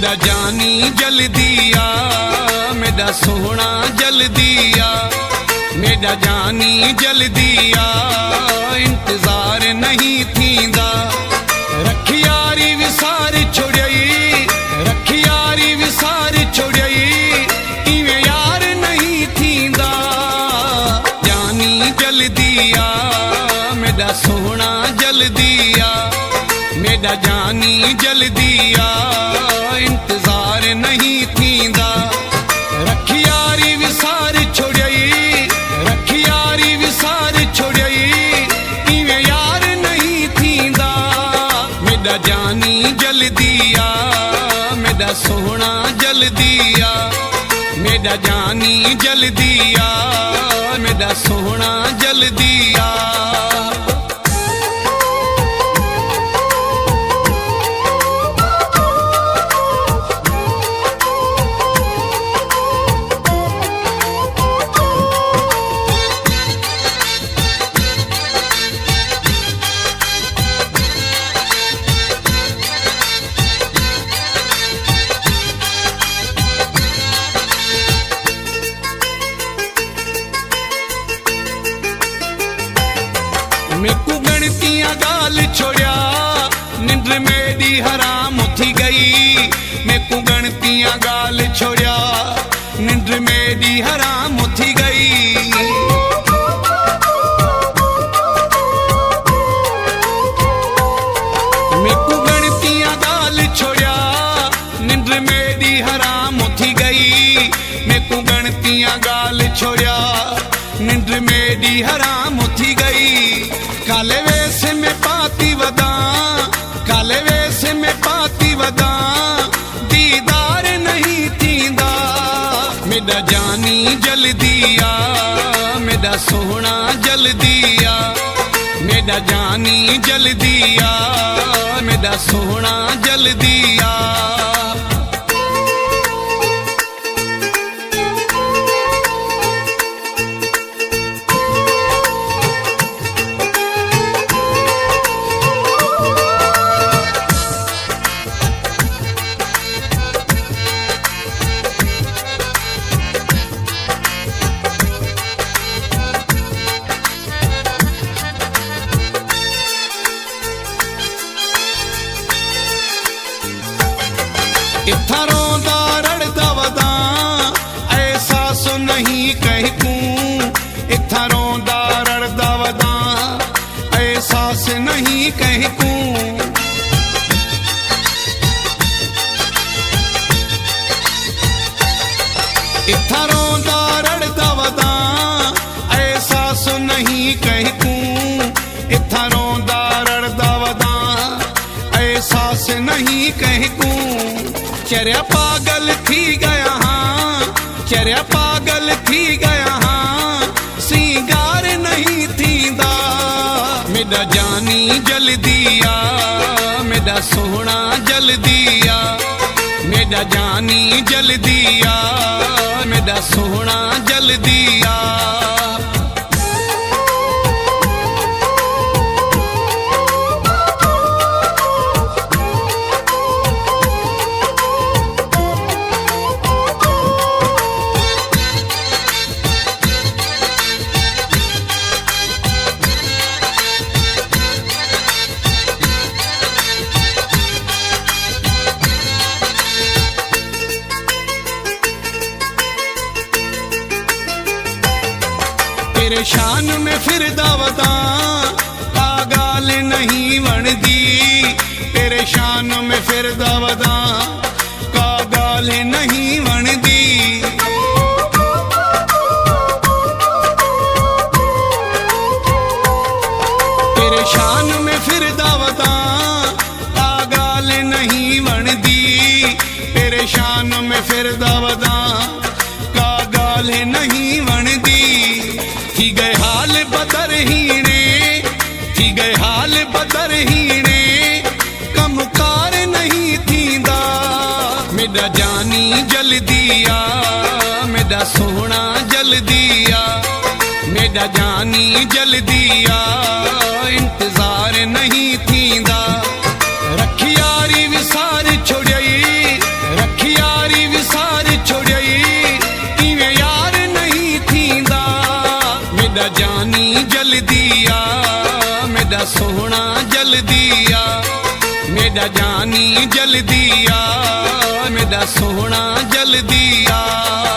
मेरा जानी जल्दी आ, मेरा सोहना जल्दी आ, मेरा जानी जल्दी आ, इंतजार नहीं थींदा। रखी यारी विसार छोड़ई, रखी यारी विसार छोड़ई, इवें यार नहीं थींदा। जानी जल्दी आ, मेरा सोहना जल्दी आ, मेरा जानी जल्दी आ, इंतजार नहीं थींदा। रखी यारी विसार छोड़ई, रखी यारी विसार छोड़ई, इवें यार नहीं थींदा। मेरा जानी जल्दी आ, मेरा सोहना जल्दी आ, मेरा जानी जल्दी आ, मेरा सोहना जल्दी आ। मेकू गणतियां गाल छोड़िया, निंद्र मेरी हराम थी गई। मेकू गणतियां गाल छोड़िया, निंद्र मेरी हराम थी गई। मेकू गणतियां गाल छोड़िया, निंद्र मेरी हराम थी गई। मेकू गणतियां गाल छोड़िया, निंद्र मेरी हराम थी गई। काले वेस में पाती वदा, काले वेस में पाती वदा, दीदार नहीं थींदा। मेरा जानी जल्दी आ, मेरा सोहना जल्दी आ, मेरा जानी जल्दी आ, मेरा सोहना जल्दी आ। इत्था रोंदा रड़दा वदा, एहसास नहीं कहूं। इत्था रोंदा रड़दा वदा, एहसास नहीं कहूं। इत्था रोंदा रड़दा वदा, एहसास नहीं कहूं। इत्था रोंदा रड़दा वदा, एहसास नहीं कहूं। चरिया पागल थी गया हाँ, चरिया पागल थी गया हाँ, सिंगार नहीं थींदा। मेरा जानी जल्दी आ, मेरा सोहना जल्दी आ, मेरा जानी जल्दी आ, मेरा सोहना जल्दी आ। तेरे शान में फिर दावदा, का गाल नहीं वणदी। तेरे शान में फिर दावदा, का गाल नहीं वणदी। तेरे शान में फिर दावदा, का गाल नहीं वणदी। तेरे शान में फिर दावदा, का गाल नहीं वणदी। थी गए हाल बदर हीने, थी गए हाल बदर हीने, कमकार नहीं थींदा। मेरा जानी जल्दी आ, मेरा सोहना जल्दी आ, मेरा जानी जल्दी आ, इंतजार नहीं थींदा। रखी यारी विसार छोड़ई, जल्दी आ मेरा सोहना जल्दी आ मेरा जानी जल्दी आ मेरा सोहना जल्दी आ